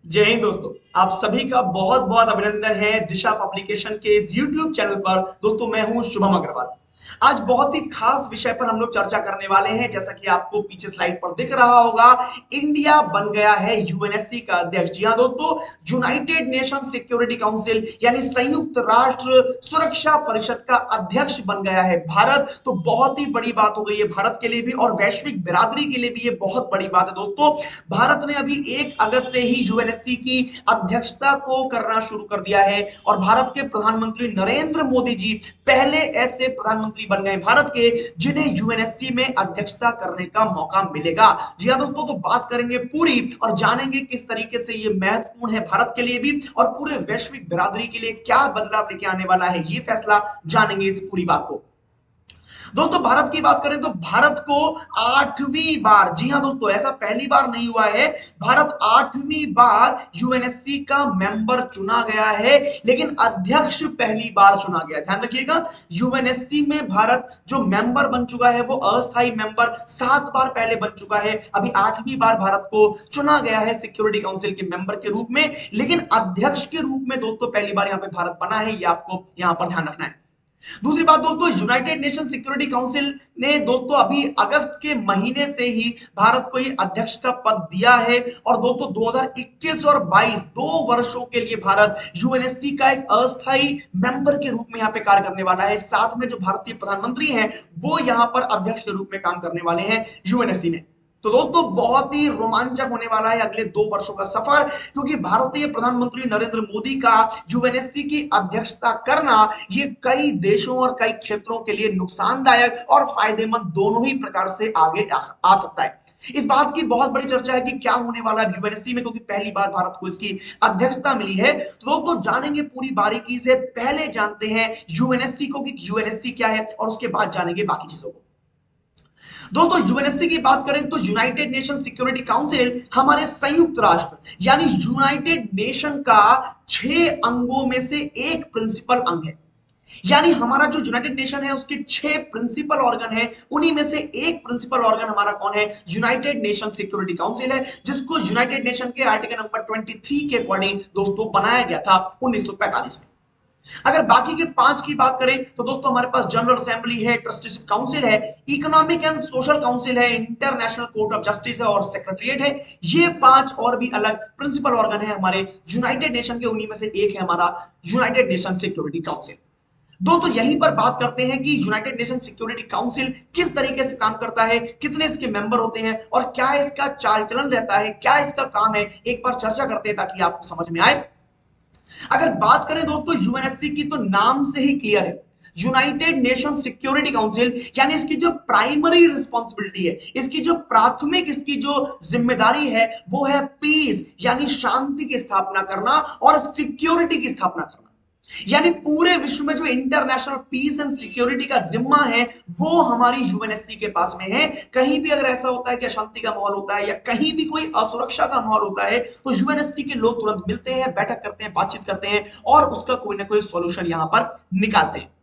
जय हिंद दोस्तों। आप सभी का बहुत बहुत अभिनंदन है दिशा पब्लिकेशन के इस YouTube चैनल पर। दोस्तों मैं हूं शुभम अग्रवाल। आज बहुत ही खास विषय पर हम लोग चर्चा करने वाले हैं। जैसा कि आपको पीछे स्लाइड पर दिख रहा होगा, इंडिया बन गया है यूएनएससी का अध्यक्ष। जी हां दोस्तों, यूनाइटेड नेशन सिक्योरिटी काउंसिल यानी संयुक्त राष्ट्र सुरक्षा परिषद का अध्यक्ष बन गया है भारत। तो बहुत ही बड़ी बात हो गई है भारत के लिए भी और वैश्विक बिरादरी के लिए भी ये बहुत बड़ी बात है दोस्तों। भारत ने अभी 1 अगस्त से ही यूएनएससी की अध्यक्षता को करना शुरू कर दिया है और भारत के प्रधानमंत्री नरेंद्र मोदी जी पहले ऐसे प्रधानमंत्री बन गए भारत के जिन्हें यूएनएससी में अध्यक्षता करने का मौका मिलेगा। जी हां दोस्तों, तो बात करेंगे पूरी और जानेंगे किस तरीके से ये महत्वपूर्ण है भारत के लिए भी और पूरे वैश्विक बिरादरी के लिए क्या बदलाव लेके आने वाला है ये फैसला। जानेंगे इस पूरी बात को। दोस्तों भारत की बात करें तो भारत को 8वीं बार, जी हां दोस्तों, ऐसा पहली बार नहीं हुआ है, भारत 8वीं बार यूएनएससी का मेंबर चुना गया है, लेकिन अध्यक्ष पहली बार चुना गया। ध्यान रखिएगा, यूएनएससी में भारत जो मेंबर बन चुका है वो अस्थायी मेंबर 7 बार पहले बन चुका है। अभी 8वीं बार भारत को चुना गया है सिक्योरिटी काउंसिल के मेंबर के रूप में, लेकिन अध्यक्ष के रूप में दोस्तों पहली बार यहां पे भारत बना है। ये आपको यहां पर ध्यान रखना है। दूसरी बात दोस्तों, यूनाइटेड नेशन सिक्योरिटी काउंसिल ने दोस्तों अभी अगस्त के महीने से ही भारत को ये अध्यक्ष का पद दिया है और दोस्तों 2021 और 22 2 वर्षों के लिए भारत यूएनएससी का एक अस्थायी मेंबर के रूप में यहाँ पे कार्य करने वाला है। साथ में जो भारतीय प्रधानमंत्री हैं वो यहाँ पर अध्यक्ष के रूप में काम करने वाले हैं यूएनएससी में। तो दोस्तों बहुत ही रोमांचक होने वाला है अगले 2 वर्षों का सफर, क्योंकि भारतीय प्रधानमंत्री नरेंद्र मोदी का यूएनएससी की अध्यक्षता करना ये कई देशों और कई क्षेत्रों के लिए नुकसानदायक और फायदेमंद दोनों ही प्रकार से आगे आ सकता है। इस बात की बहुत बड़ी चर्चा है कि क्या होने वाला है यूएनएससी में, क्योंकि पहली बार भारत को इसकी अध्यक्षता मिली है। तो दोस्तों जानेंगे पूरी बारीकी से, पहले जानते हैं यूएनएससी को कि यूएनएससी क्या है और उसके बाद जानेंगे बाकी चीजों को। दोस्तों यूएनएससी की बात करें तो यूनाइटेड नेशन सिक्योरिटी काउंसिल हमारे संयुक्त राष्ट्र यानी यूनाइटेड नेशन का 6 अंगों में से एक प्रिंसिपल अंग है। यानी हमारा जो यूनाइटेड नेशन है उसके 6 प्रिंसिपल ऑर्गन है, उन्हीं में से एक प्रिंसिपल ऑर्गन हमारा कौन है? यूनाइटेड नेशन सिक्योरिटी काउंसिल है, जिसको यूनाइटेड नेशन के आर्टिकल नंबर 23 के अकॉर्डिंग दोस्तों बनाया गया था 1945 में। अगर बाकी के 5 की बात करें तो दोस्तों हमारे पास जनरल असेंबली है, ट्रस्टीशिप काउंसिल है, इकोनॉमिक एंड सोशल काउंसिल है, इंटरनेशनल कोर्ट ऑफ जस्टिस है और सेक्रेटरीट है। ये 5 और भी अलग प्रिंसिपल ऑर्गन है हमारे यूनाइटेड नेशन के, उन्हीं में से एक है हमारा यूनाइटेड नेशन सिक्योरिटी काउंसिल। दोस्तों यहीं पर बात करते हैं कि यूनाइटेड नेशन सिक्योरिटी काउंसिल किस तरीके से काम करता है, कितने इसके मेंबर होते हैं और क्या इसका चाल चलन रहता है, क्या इसका काम है, एक बार चर्चा करते हैं ताकि आपको समझ में आए। अगर बात करें दोस्तों यूएनएससी की, तो नाम से ही क्लियर है, यूनाइटेड नेशन सिक्योरिटी काउंसिल, यानी इसकी जो प्राइमरी रिस्पॉन्सिबिलिटी है, इसकी जो प्राथमिक इसकी जो जिम्मेदारी है वो है पीस यानी शांति की स्थापना करना और सिक्योरिटी की स्थापना करना। यानी पूरे विश्व में जो इंटरनेशनल पीस एंड सिक्योरिटी का जिम्मा है वो हमारी यूएनएससी के पास में है। कहीं भी अगर ऐसा होता है कि अशांति का माहौल होता है या कहीं भी कोई असुरक्षा का माहौल होता है तो यूएनएससी के लोग तुरंत मिलते हैं, बैठक करते हैं, बातचीत करते हैं और उसका कोई ना कोई सॉल्यूशन यहां पर निकालते हैं।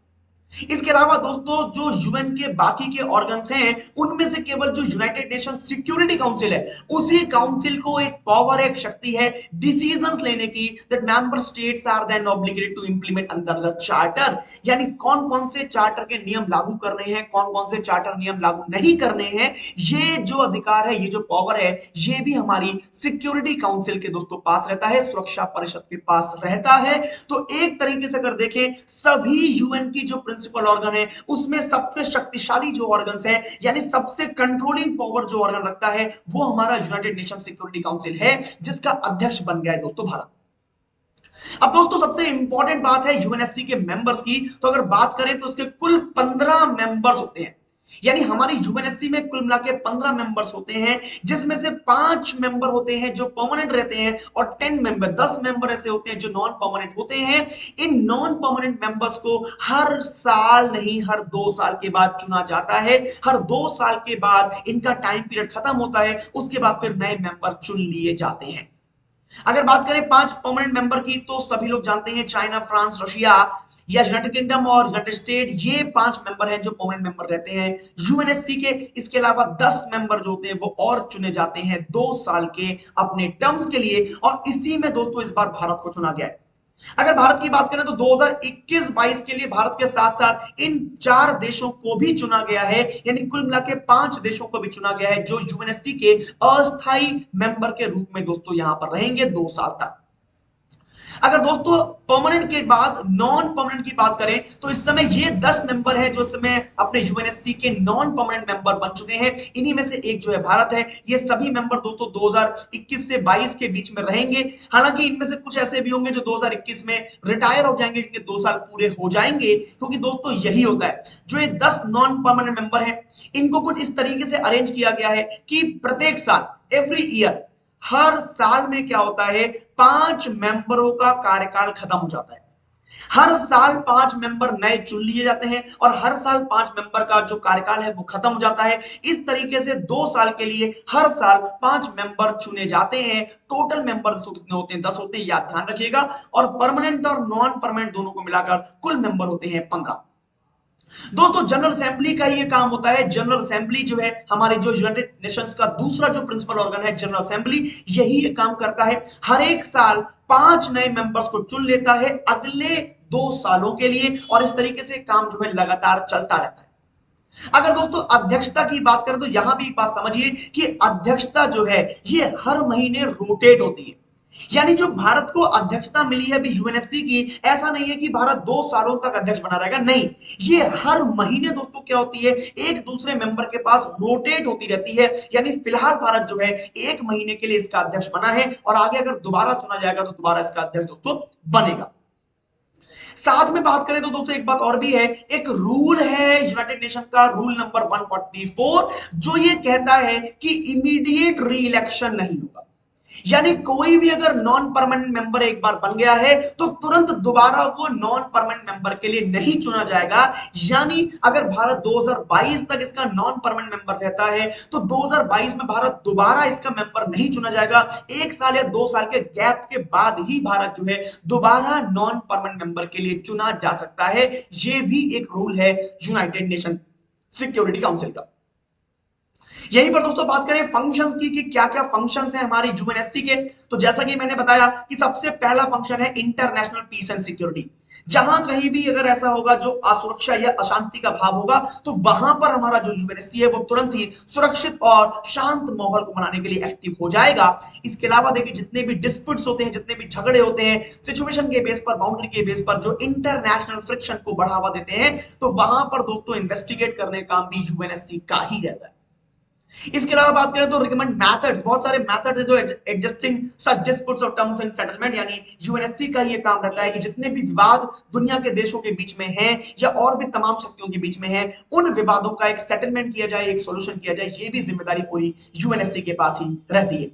इसके अलावा दोस्तों जो यूएन के बाकी के ऑर्गन्स हैं उनमें से केवल जो यूनाइटेड नेशन सिक्योरिटी काउंसिल है उसी काउंसिल को एक पावर, एक शक्ति है डिसीजंस लेने की, that member states are then obligated to implement under the charter. यानी कौन कौन से चार्टर के नियम लागू करने हैं, कौन कौन से चार्टर नियम लागू नहीं करने हैं, ये जो अधिकार है, ये जो पावर है, ये भी हमारी सिक्योरिटी काउंसिल के दोस्तों पास रहता है, सुरक्षा परिषद के पास रहता है। तो एक तरीके से अगर देखें सभी यूएन की जो प्रिंसिपल ऑर्गन है उसमें सबसे शक्तिशाली जो ऑर्गन है यानी सबसे कंट्रोलिंग पावर जो ऑर्गन रखता है वो हमारा यूनाइटेड नेशन सिक्योरिटी काउंसिल है, जिसका अध्यक्ष बन गया है दोस्तों भारत। अब दोस्तों सबसे इंपॉर्टेंट बात है यूएनएससी के मेंबर्स की, तो अगर बात करें तो इसके कुल 15 मेंबर्स होते हैं। यानी हमारी यूएनएससी में कुल मिला के 15 मेंबर्स होते हैं, जिसमें से 5 मेंबर होते हैं जो परमानेंट रहते हैं और 10 मेंबर ऐसे होते हैं जो नॉन परमानेंट होते हैं। इन नॉन परमानेंट मेंबर्स को हर साल नहीं, हर 2 साल के बाद चुना जाता है। हर 2 साल के बाद इनका टाइम पीरियड खत्म होता है, उसके बाद फिर नए मेंबर चुन लिए जाते हैं। अगर बात करें 5 परमानेंट मेंबर की तो सभी लोग जानते हैं चाइना, फ्रांस, रशिया, या यूनाइटेड किंगडम और यूनाइटेड स्टेट, ये 5 मेंबर हैं जो परमानेंट मेंबर रहते हैं यूएनएससी के। इसके अलावा 10 मेंबर जो होते हैं वो और चुने जाते हैं 2 साल के अपने टर्म्स के लिए, और इसी में दोस्तों इस बार भारत को चुना गया है। अगर भारत की बात करें तो 2021-22 के लिए भारत के साथ साथ इन 4 देशों को भी चुना गया है, यानी कुल मिला के 5 देशों को भी चुना गया है जो यूएनएससी के अस्थायी मेंबर के रूप में दोस्तों यहां पर रहेंगे 2 साल तक। अगर दोस्तों परमानेंट के बाद नॉन परमानेंट की बात करें तो इस समय ये 10 मेंबर हैं जो इस समय अपने यूएनएससी के नॉन परमानेंट मेंबर बन चुके हैं। इन्हीं में से एक जो है भारत है। ये सभी मेंबर दोस्तों 2021 से 22 के बीच में रहेंगे। हालांकि इनमें से कुछ ऐसे भी होंगे जो 2021 में रिटायर हो जाएंगे, जिनके 2 साल पूरे हो जाएंगे, क्योंकि दोस्तों यही होता है। जो ये 10 नॉन परमानेंट मेंबर हैं, इनको कुछ इस तरीके से अरेंज किया गया है कि प्रत्येक साल, एवरी ईयर, हर साल में क्या होता है, 5 मेंबरों का कार्यकाल खत्म हो जाता है। हर साल 5 मेंबर नए चुन लिए जाते हैं और हर साल 5 मेंबर का जो कार्यकाल है वो खत्म हो जाता है। इस तरीके से 2 साल के लिए हर साल 5 मेंबर चुने जाते हैं। टोटल मेंबर्स तो कितने होते हैं, 10 होते हैं, याद ध्यान रखिएगा। और परमानेंट और नॉन परमानेंट दोनों को मिलाकर कुल मेंबर होते हैं 15। दोस्तों जनरल असेंबली का ये काम होता है। जनरल असेंबली जो है हमारे जो यूनाइटेड नेशंस का दूसरा जो प्रिंसिपल ऑर्गन है, जनरल असेंबली, यही ये काम करता है। हर एक साल 5 नए मेंबर्स को चुन लेता है अगले 2 सालों के लिए, और इस तरीके से काम जो है लगातार चलता रहता है। अगर दोस्तों अध्यक्षता की बात करें तो यहां भी एक बात समझिए कि अध्यक्षता जो है ये हर महीने रोटेट होती है। यानी जो भारत को अध्यक्षता मिली है अभी यूएनएससी की, ऐसा नहीं है कि भारत 2 सालों तक अध्यक्ष बना रहेगा, नहीं। ये हर महीने दोस्तों क्या होती है, एक दूसरे मेंबर के पास रोटेट होती रहती है। यानी फिलहाल भारत जो है 1 महीने के लिए इसका अध्यक्ष बना है, और आगे अगर दोबारा चुना जाएगा तो दोबारा इसका अध्यक्ष दोस्तों बनेगा। साथ में बात करें तो दोस्तों एक बात और भी है, एक रूल है यूनाइटेड नेशन का, रूल नंबर 144, जो ये कहता है कि इमीडिएट री इलेक्शन नहीं होगा। यानी कोई भी अगर नॉन परमानेंट मेंबर एक बार बन गया है तो तुरंत दोबारा वो नॉन परमानेंट मेंबर के लिए नहीं चुना जाएगा। यानी अगर भारत 2022 तक इसका नॉन परमानेंट मेंबर रहता है तो 2022 में भारत दोबारा इसका मेंबर नहीं चुना जाएगा। 1 साल या 2 साल के गैप के बाद ही भारत जो है दोबारा नॉन परमानेंट मेंबर के लिए चुना जा सकता है। ये भी एक रूल है यूनाइटेड नेशन सिक्योरिटी काउंसिल का। यहीं पर दोस्तों बात करें फंक्शंस की कि क्या क्या फंक्शंस हैं हमारे यूएनएससी के, तो जैसा कि मैंने बताया कि सबसे पहला फंक्शन है इंटरनेशनल पीस एंड सिक्योरिटी। जहां कहीं भी अगर ऐसा होगा जो असुरक्षा या अशांति का भाव होगा तो वहां पर हमारा जो यूएनएससी है वो तुरंत ही सुरक्षित और शांत माहौल को बनाने के लिए एक्टिव हो जाएगा। इसके अलावा देखिए जितने भी डिस्प्यूट्स होते हैं, जितने भी झगड़े होते हैं, सिचुएशन के बेस पर, बाउंड्री के बेस पर जो इंटरनेशनल फ्रिक्शन को बढ़ावा देते हैं, तो वहां पर दोस्तों इन्वेस्टिगेट करने का काम भी यूएनएससी का ही रहता है। इसके अलावा बात करें तो रिकमेंड मेथड्स, बहुत सारे मेथड्स हैं जो adjusting such disputes of terms and settlement, यानी यूएनएससी का ये काम रहता है कि जितने भी विवाद दुनिया के देशों के बीच में हैं या और भी तमाम शक्तियों के बीच में हैं, उन विवादों का एक सेटलमेंट किया जाए, एक सॉल्यूशन किया जाए। ये भी जिम्मेदारी पूरी यूएनएससी के पास ही रहती है।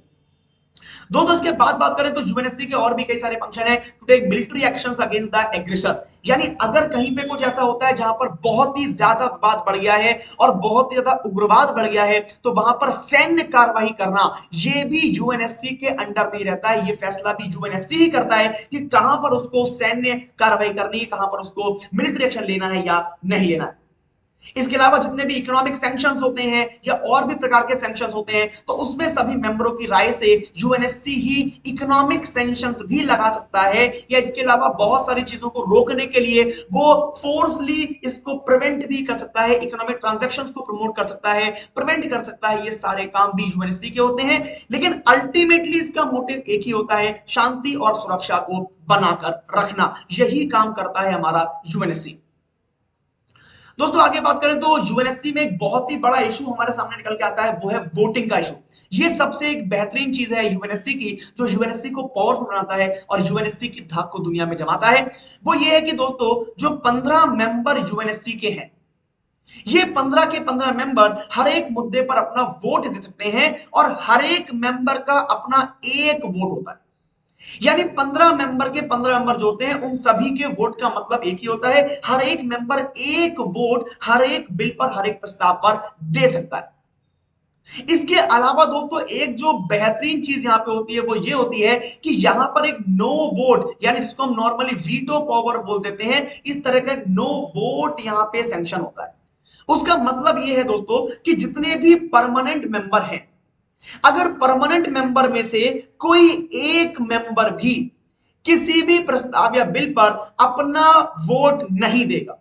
दोस्तों इसके बाद बात करें तो यूएनएससी के और भी कई सारे फंक्शन है, to take military actions against the aggressor. यानी अगर कहीं पे कुछ ऐसा होता है जहां पर बहुत ही ज्यादा विवाद बढ़ गया है और बहुत ही ज्यादा उग्रवाद बढ़ गया है, तो वहां पर सैन्य कार्रवाई करना ये भी यूएनएससी के अंडर में रहता है। ये फैसला भी यूएनएससी ही करता है कि कहां पर उसको सैन्य कार्रवाई करनी है, कहां पर उसको मिलिट्री एक्शन लेना है या नहीं लेना है। इसके अलावा जितने भी इकोनॉमिक सैंक्शंस होते हैं या और भी प्रकार के सैंक्शंस होते हैं, तो उसमें सभी मेंबरों की राय से यूएनएससी ही इकोनॉमिक सैंक्शंस भी लगा सकता है, या इसके अलावा बहुत सारी चीजों को रोकने के लिए वो फोर्सली इसको प्रिवेंट भी कर सकता है, इकोनॉमिक ट्रांजैक्शंस को प्रमोट कर सकता है, प्रिवेंट कर सकता है। ये सारे काम भी यूएनएससी के होते हैं, लेकिन अल्टीमेटली इसका मोटिव एक ही होता है, शांति और सुरक्षा को बनाकर रखना। यही काम करता है हमारा यूएनएससी। दोस्तों आगे बात करें तो यूएनएससी में एक बहुत ही बड़ा इशू हमारे सामने निकल के आता है, वो है वोटिंग का इशू। ये सबसे एक बेहतरीन चीज है यूएनएससी की, जो यूएनएससी को पावरफुल बनाता है और यूएनएससी की धाक को दुनिया में जमाता है। वो ये है कि दोस्तों जो 15 मेंबर यूएनएससी के हैं, ये 15 के 15 मेंबर हर एक मुद्दे पर अपना वोट दे सकते हैं, और हर एक मेंबर का अपना एक वोट होता है। यानी 15 मेंबर के 15 मेंबर जो होते हैं उन सभी के वोट का मतलब एक ही होता है, हर एक मेंबर एक वोट हर एक बिल पर, हर एक प्रस्ताव पर दे सकता है। इसके अलावा दोस्तों एक जो बेहतरीन चीज यहां पे होती है वो ये होती है कि यहां पर एक नो वोट यानी जिसको हम नॉर्मली वीटो पावर बोल देते हैं, इस तरह का एक नो वोट यहां पे सैंक्शन होता है। उसका मतलब ये है दोस्तों कि जितने भी परमानेंट मेंबर हैं, अगर परमानेंट मेंबर में से कोई एक मेंबर भी किसी भी प्रस्ताव या बिल पर अपना वोट नहीं देगा,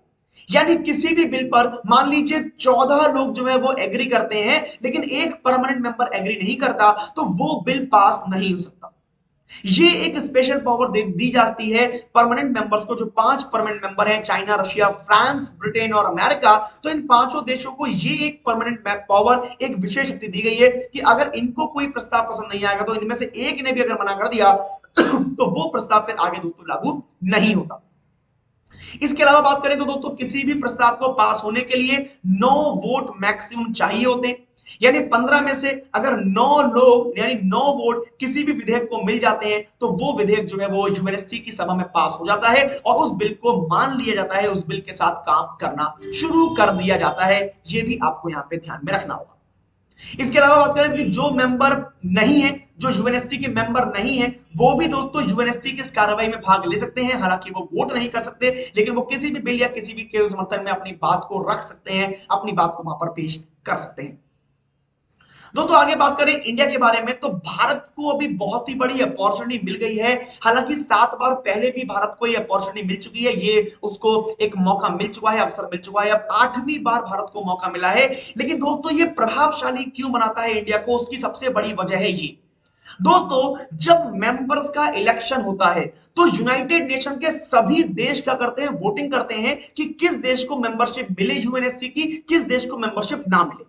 यानी किसी भी बिल पर मान लीजिए 14 लोग जो है वो एग्री करते हैं लेकिन एक परमानेंट मेंबर एग्री नहीं करता, तो वो बिल पास नहीं हो सकता। ये एक स्पेशल पावर दी जाती है परमानेंट मेंबर्स को, जो 5 परमानेंट मेंबर हैं, चाइना, रशिया, फ्रांस, ब्रिटेन और अमेरिका। तो इन पांचों देशों को ये एक परमानेंट पावर, एक विशेष शक्ति दी गई है कि अगर इनको कोई प्रस्ताव पसंद नहीं आएगा तो इनमें से एक ने भी अगर मना कर दिया तो वो प्रस्ताव फिर आगे दोस्तों लागू नहीं होता। इसके अलावा बात करें तो दोस्तों किसी भी प्रस्ताव को पास होने के लिए 9 वोट मैक्सिमम चाहिए होते हैं, यानी 15 में से अगर 9 लोग यानी 9 वोट किसी भी विधेयक को मिल जाते हैं तो वो विधेयक जो है वो यूएनएससी की सभा में पास हो जाता है और उस बिल को मान लिया जाता है, उस बिल के साथ काम करना शुरू कर दिया जाता है। ये भी आपको यहां पे ध्यान में रखना होगा। इसके अलावा बात करें कि जो मेंबर नहीं है, जो यूएनएससी के मेंबर नहीं है, वो भी दोस्तों यूएनएससी की इस कार्रवाई में भाग ले सकते हैं। हालांकि वो वोट नहीं कर सकते लेकिन वो किसी भी बिल या किसी भी के समर्थन में अपनी बात को रख सकते हैं, अपनी बात को वहां पर पेश कर सकते हैं। दोस्तों आगे बात करें इंडिया के बारे में, तो भारत को अभी बहुत ही बड़ी अपॉर्चुनिटी मिल गई है। हालांकि 7 बार पहले भी भारत को ये अपॉर्चुनिटी मिल चुकी है, ये उसको एक मौका मिल चुका है, अवसर मिल चुका है। अब 8वीं बार भारत को मौका मिला है। लेकिन दोस्तों ये प्रभावशाली क्यों बनाता है इंडिया को, उसकी सबसे बड़ी वजह है ये दोस्तों, जब मेंबर्स का इलेक्शन होता है तो यूनाइटेड नेशन के सभी देश क्या करते हैं, वोटिंग करते हैं कि किस देश को मेंबरशिप मिले यूएनएससी की, किस देश को मेंबरशिप ना मिले।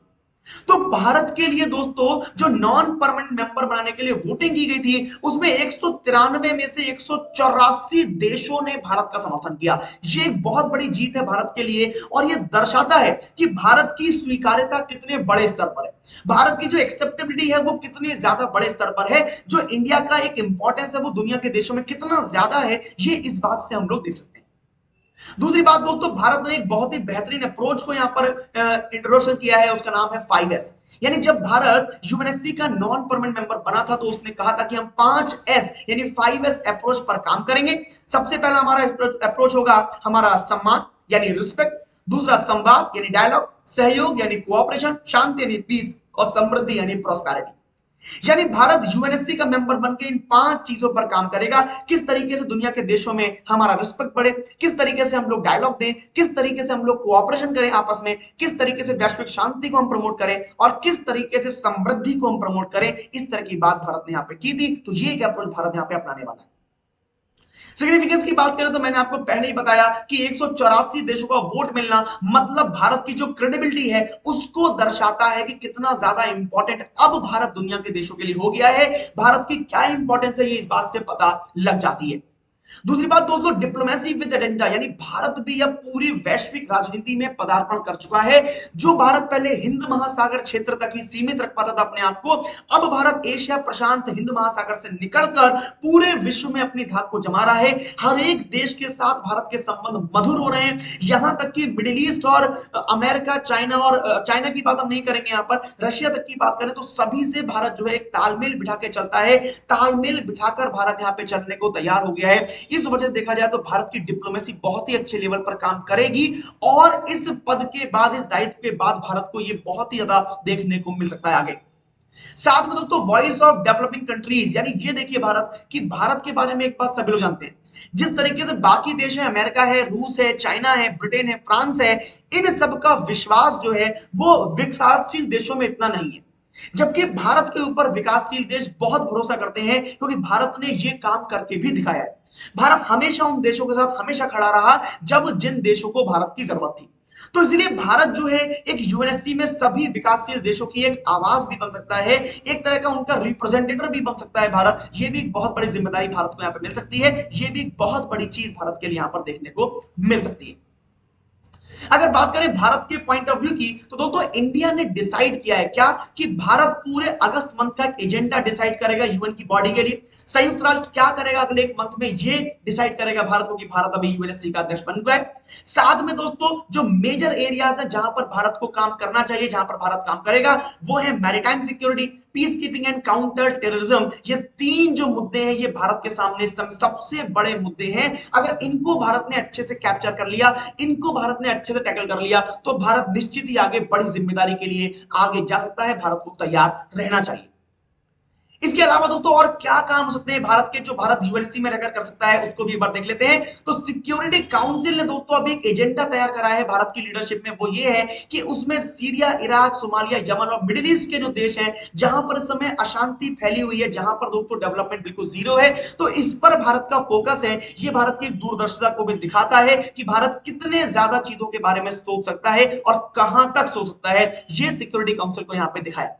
तो भारत के लिए दोस्तों जो नॉन परमानेंट मेंबर बनाने के लिए वोटिंग की गई थी, उसमें 193 में से 184 देशों ने भारत का समर्थन किया। ये एक बहुत बड़ी जीत है भारत के लिए और ये दर्शाता है कि भारत की स्वीकार्यता कितने बड़े स्तर पर है, भारत की जो एक्सेप्टेबिलिटी है वो कितने ज्यादा बड़े स्तर पर है, जो इंडिया का एक इंपॉर्टेंस है वो दुनिया के देशों में कितना ज्यादा है, ये इस बात से हम लोग देख सकते हैं। दूसरी बात दोस्तों, भारत ने एक बहुत ही बेहतरीन अप्रोच को यहां पर इंट्रोडक्शन किया है, उसका नाम है 5S। यानी जब भारत यूएनएससी का नॉन परमानेंट मेंबर बना था तो उसने कहा था कि हम 5S यानी 5S अप्रोच पर काम करेंगे। सबसे पहला हमारा अप्रोच होगा हमारा सम्मान यानी रिस्पेक्ट, दूसरा संवाद यानी डायलॉग, सहयोग यानी कोऑपरेशन, शांति यानी पीस और समृद्धि यानी प्रोस्पेरिटी। यानी भारत यूएनएससी का मेंबर बनकर इन 5 चीजों पर काम करेगा। किस तरीके से दुनिया के देशों में हमारा रिस्पेक्ट बढ़े, किस तरीके से हम लोग डायलॉग दें, किस तरीके से हम लोग कोऑपरेशन करें आपस में, किस तरीके से वैश्विक शांति को हम प्रमोट करें और किस तरीके से समृद्धि को हम प्रमोट करें, इस तरह की बात भारत ने यहां पे की थी। तो ये एक अप्रोच भारत यहां पे अपनाने वाला है। सिग्निफिकेंस की बात करें तो मैंने आपको पहले ही बताया कि 184 देशों का वोट मिलना मतलब भारत की जो क्रेडिबिलिटी है उसको दर्शाता है कि कितना ज्यादा इंपॉर्टेंट अब भारत दुनिया के देशों के लिए हो गया है। भारत की क्या इंपॉर्टेंस है ये इस बात से पता लग जाती है। दूसरी बात दोस्तों, डिप्लोमेसी विद एजेंडा, यानी भारत भी अब पूरी वैश्विक राजनीति में पदार्पण कर चुका है। जो भारत पहले हिंद महासागर क्षेत्र तक ही सीमित रख पाता था अपने आप को, अब भारत एशिया प्रशांत हिंद महासागर से निकलकर पूरे विश्व में अपनी धाक को जमा रहा है। हर एक देश के साथ भारत के संबंध मधुर हो रहे हैं, यहां तक कि मिडिल ईस्ट और अमेरिका, चाइना और चाइना की बात हम नहीं करेंगे, यहां पर रशिया तक की बात करें तो सभी से भारत जो है एक तालमेल बिठा के चलता है। तालमेल बिठाकर भारत यहां पे चलने को तैयार हो गया है। इस वजह से देखा जाए तो भारत की डिप्लोमेसी बहुत ही अच्छे लेवल पर काम करेगी और इस पद के बाद, इस दायित्व के बाद भारत को यह बहुत ही ज्यादा देखने को मिल सकता है आगे। साथ में दोस्तों वॉइस ऑफ डेवलपिंग कंट्रीज, यानी ये देखिए भारत कि भारत के बारे में एक बात सभी लोग जानते हैं, जिस तरीके से बाकी देश है, अमेरिका है, रूस है, चाइना है, ब्रिटेन है, फ्रांस है, इन सब का विश्वास जो है वो विकासशील देशों में इतना नहीं है, जबकि भारत के ऊपर विकासशील देश बहुत भरोसा करते हैं क्योंकि भारत ने यह काम करके भी दिखाया है। भारत हमेशा उन देशों के साथ हमेशा खड़ा रहा जब जिन देशों को भारत की जरूरत थी। तो इसलिए भारत जो है एक यूएनएससी में सभी विकासशील देशों की एक आवाज भी बन सकता है, एक तरह का उनका रिप्रेजेंटेटिव भी बन सकता है भारत। ये भी एक बहुत बड़ी जिम्मेदारी भारत को यहां पर मिल सकती है, ये भी एक बहुत बड़ी चीज भारत के लिए यहां पर देखने को मिल सकती है। अगर बात करें भारत के पॉइंट ऑफ व्यू की, तो दोस्तों इंडिया ने डिसाइड किया है क्या कि भारत पूरे अगस्त मंथ का एजेंडा डिसाइड करेगा यूएन की बॉडी के लिए। संयुक्त राष्ट्र क्या करेगा अगले एक मंथ में, ये डिसाइड करेगा भारत को कि भारत अभी यूएनएससी का अध्यक्ष बन गया है। साथ में दोस्तों जो मेजर एरियाज है जहां पर भारत को काम करना चाहिए, जहां पर भारत काम करेगा, वो है maritime security, peace keeping and counter terrorism. ये तीन जो मुद्दे हैं ये भारत के सामने सबसे बड़े मुद्दे हैं। अगर इनको भारत ने अच्छे से कैप्चर कर लिया, इनको भारत ने अच्छे से टैकल कर लिया, तो भारत निश्चित ही आगे बड़ी जिम्मेदारी के लिए आगे जा सकता है। भारत को तैयार रहना चाहिए। इसके अलावा दोस्तों और क्या काम हो सकते हैं भारत के, जो भारत यूएनएससी में रहकर कर सकता है, उसको भी एक बार देख लेते हैं। तो सिक्योरिटी काउंसिल ने दोस्तों अभी एक एजेंडा तैयार करा है भारत की लीडरशिप में। वो ये है कि उसमें सीरिया, इराक, सोमालिया, यमन और मिडिल ईस्ट के जो देश हैं, जहां पर इस समय अशांति फैली हुई है, जहां पर दोस्तों डेवलपमेंट बिल्कुल जीरो है, तो इस पर भारत का फोकस है। ये भारत की दूरदर्शिता को भी दिखाता है कि भारत कितने ज्यादा चीजों के बारे में सोच सकता है और कहां तक सोच सकता है। ये सिक्योरिटी काउंसिल को यहां पे दिखाया।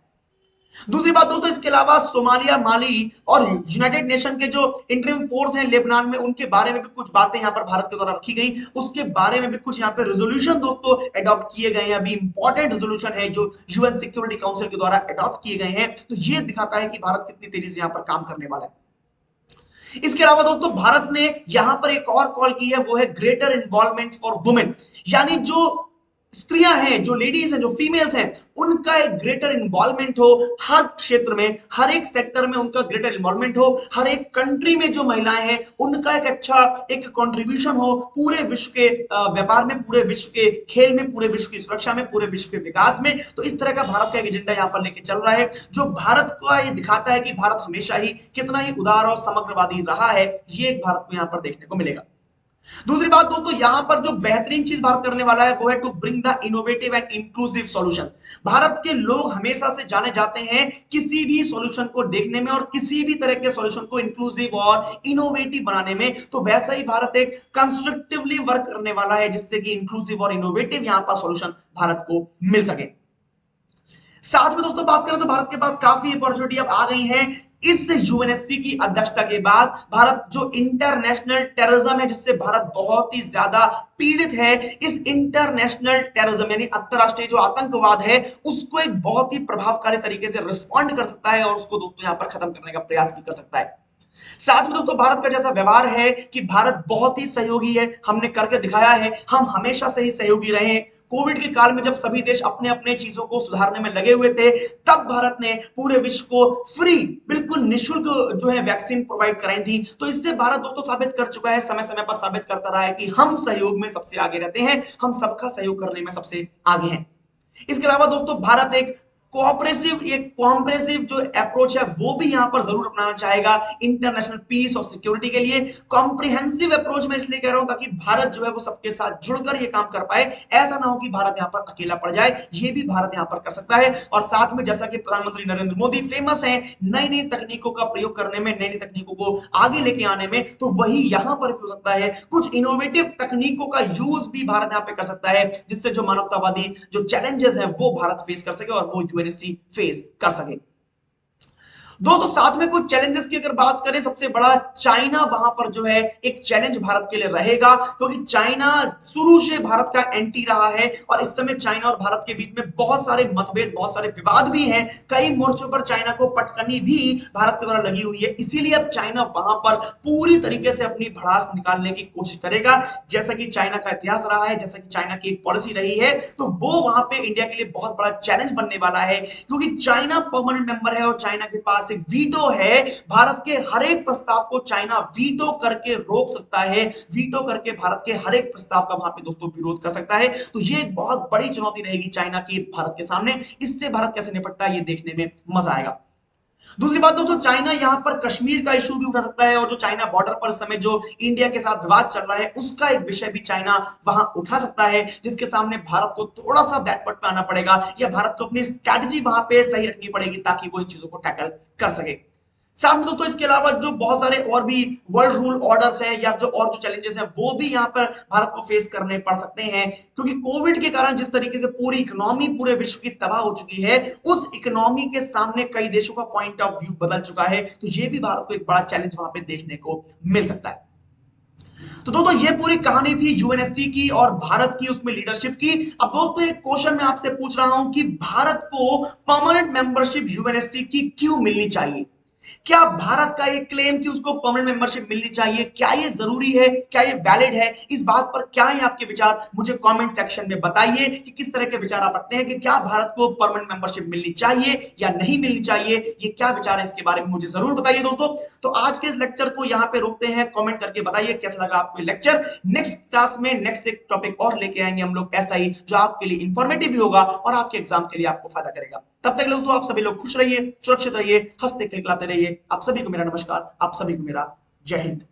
दूसरी बात दोस्तों, इसके अलावा सोमालिया, माली और यूनाइटेड नेशन के जो इंटरिम फोर्स हैं लेबनान में, उनके बारे में भी कुछ बातें यहां पर भारत के द्वारा रखी गई। उसके बारे में भी कुछ यहां पे रेजोल्यूशन दोस्तों अडॉप्ट किए गए हैं। अभी इंपॉर्टेंट रेजोल्यूशन है जो यूएन सिक्योरिटी काउंसिल के द्वारा अडॉप्ट किए गए हैं। तो ये दिखाता है कि भारत कितनी तेजी से यहां पर काम करने वाला है। इसके अलावा दोस्तों भारत ने यहां पर एक और कॉल की है, वो है ग्रेटर इन्वॉल्वमेंट फॉर वुमेन। यानी जो स्त्रियां हैं, जो लेडीज हैं, जो फीमेल्स हैं, उनका एक ग्रेटर इन्वॉल्वमेंट हो हर क्षेत्र में, हर एक सेक्टर में उनका ग्रेटर इन्वॉल्वमेंट हो। हर एक कंट्री में जो महिलाएं हैं उनका एक अच्छा एक कंट्रीब्यूशन हो पूरे विश्व के व्यापार में, पूरे विश्व के खेल में, पूरे विश्व की सुरक्षा में, पूरे विश्व के विकास में। तो इस तरह का भारत का एक एजेंडा यहां पर लेके चल रहा है, जो भारत का ये दिखाता है कि भारत हमेशा ही कितना ही उदार और समग्रवादी रहा है। ये एक भारत को यहां पर देखने को मिलेगा। दूसरी बात दोस्तों, यहां पर जो बेहतरीन चीज भारत करने वाला है वो है to bring the innovative and inclusive solution. Bharat के लोग हमेशा से जाने जाते हैं किसी भी सॉल्यूशन को देखने में और किसी भी तरह के सॉल्यूशन को इंक्लूसिव और इनोवेटिव बनाने में। तो वैसा ही भारत एक कंस्ट्रक्टिवली वर्क करने वाला है जिससे कि इंक्लूसिव और इनोवेटिव यहां पर सॉल्यूशन भारत को मिल सके। साथ में दोस्तों बात करें तो भारत के पास काफी अपॉर्चुनिटी अब आ गई है इस यूएनएससी की अध्यक्षता के बाद। भारत जो इंटरनेशनल टेररिज्म है, जिससे भारत बहुत ही ज्यादा पीड़ित है, इस इंटरनेशनल टेररिज्म यानी अंतरराष्ट्रीय जो आतंकवाद है, उसको एक बहुत ही प्रभावकारी तरीके से रिस्पॉन्ड कर सकता है और उसको दोस्तों यहां पर खत्म करने का प्रयास भी कर सकता है। साथ में दोस्तों भारत का जैसा व्यवहार है कि भारत बहुत ही सहयोगी है, हमने करके दिखाया है, हम हमेशा से ही सहयोगी रहे। कोविड के काल में जब सभी देश अपने अपने चीजों को सुधारने में लगे हुए थे, तब भारत ने पूरे विश्व को फ्री, बिल्कुल निःशुल्क जो है वैक्सीन प्रोवाइड कराई थी। तो इससे भारत दोस्तों साबित कर चुका है, समय समय पर साबित करता रहा है कि हम सहयोग में सबसे आगे रहते हैं, हम सबका सहयोग करने में सबसे आगे हैं। इसके अलावा दोस्तों भारत एक कोऑपरेटिव, एक कॉम्प्रेसिव जो अप्रोच है वो भी यहां पर जरूर अपनाना चाहेगा इंटरनेशनल पीस और सिक्योरिटी के लिए। कॉम्प्रिहेंसिव अप्रोच में इसलिए कह रहा हूं ताकि भारत जो है वो सबके साथ जुड़कर ये काम कर पाए। ऐसा ना हो कि भारत यहां पर अकेला पड़ जाए, ये भी भारत यहां पर कर सकता है। और साथ में जैसा कि प्रधानमंत्री नरेंद्र मोदी फेमस है नई नई तकनीकों का प्रयोग करने में, नई नई तकनीकों को आगे लेके आने में, तो वही यहां पर भी हो सकता है। कुछ इनोवेटिव तकनीकों का यूज भी भारत यहां पे कर सकता है, जिससे जो मानवतावादी जो चैलेंजेस हैं वो भारत फेस कर सके और वो यूएनएससी फेस कर सके। दोस्तों साथ में कुछ चैलेंजेस की अगर बात करें, सबसे बड़ा चाइना वहां पर जो है एक चैलेंज भारत के लिए रहेगा, क्योंकि चाइना शुरू से भारत का एंटी रहा है और इस समय चाइना और भारत के बीच में बहुत सारे मतभेद, बहुत सारे विवाद भी हैं। कई मोर्चों पर चाइना को पटकनी भी भारत के द्वारा लगी हुई है। इसीलिए अब चाइना वहां पर पूरी तरीके से अपनी भड़ास निकालने की कोशिश करेगा, जैसा कि चाइना का इतिहास रहा है, जैसा कि चाइना की एक पॉलिसी रही है। तो वो वहां पे इंडिया के लिए बहुत बड़ा चैलेंज बनने वाला है, क्योंकि चाइना परमानेंट मेंबर है और चाइना के पास वीटो है। भारत के हर एक प्रस्ताव को चाइना वीटो करके रोक सकता है, वीटो करके भारत के हर एक प्रस्ताव का वहां पे दोस्तों विरोध कर सकता है। तो ये एक बहुत बड़ी चुनौती रहेगी चाइना की भारत के सामने। इससे भारत कैसे निपटता है ये देखने में मजा आएगा। दूसरी बात दोस्तों, चाइना यहां पर कश्मीर का इशू भी उठा सकता है और जो चाइना बॉर्डर पर समय जो इंडिया के साथ विवाद चल रहा है उसका एक विषय भी चाइना वहां उठा सकता है, जिसके सामने भारत को थोड़ा सा बैकवर्ड पे आना पड़ेगा या भारत को अपनी स्ट्रैटेजी वहां पे सही रखनी पड़ेगी ताकि वो इन चीजों को टैकल कर सके। साथ में दोस्तों इसके अलावा जो बहुत सारे और भी वर्ल्ड रूल ऑर्डर्स हैं या जो और जो चैलेंजेस हैं वो भी यहां पर भारत को फेस करने पड़ सकते हैं, क्योंकि कोविड के कारण जिस तरीके से पूरी इकोनॉमी पूरे विश्व की तबाह हो चुकी है, उस इकोनॉमी के सामने कई देशों का पॉइंट ऑफ व्यू बदल चुका है। तो ये भी भारत को एक बड़ा चैलेंज वहां पे देखने को मिल सकता है। तो दोस्तों ये पूरी कहानी थी यूएनएससी की और भारत की उसमें लीडरशिप की। अब दोस्तों एक क्वेश्चन मैं आपसे पूछ रहा हूं कि भारत को परमानेंट मेंबरशिप यूएनएससी की क्यों मिलनी चाहिए? क्या भारत का ये क्लेम कि उसको परमानेंट मेंबरशिप मिलनी चाहिए, क्या ये जरूरी है, क्या ये वैलिड है? इस बात पर क्या है आपके विचार, मुझे कमेंट सेक्शन में बताइए कि किस तरह के विचार आप रखते हैं कि क्या भारत को परमानेंट मेंबरशिप मिलनी चाहिए या नहीं मिलनी चाहिए। ये क्या विचार है इसके बारे में मुझे जरूर बताइए दोस्तों। तो आज के इस लेक्चर को यहां पे रोकते हैं। कमेंट करके बताइए कैसा लगा आपको लेक्चर। नेक्स्ट क्लास में नेक्स्ट एक टॉपिक और लेके आएंगे हम लोग ऐसा ही, जो आपके लिए इंफॉर्मेटिव भी होगा और आपके एग्जाम के लिए आपको फायदा करेगा। तब तक दोस्तों आप सभी लोग खुश रहिए, सुरक्षित रहिए, हंसते खिलखिलाते रहिए। आप सभी को मेरा नमस्कार, आप सभी को मेरा जय हिंद।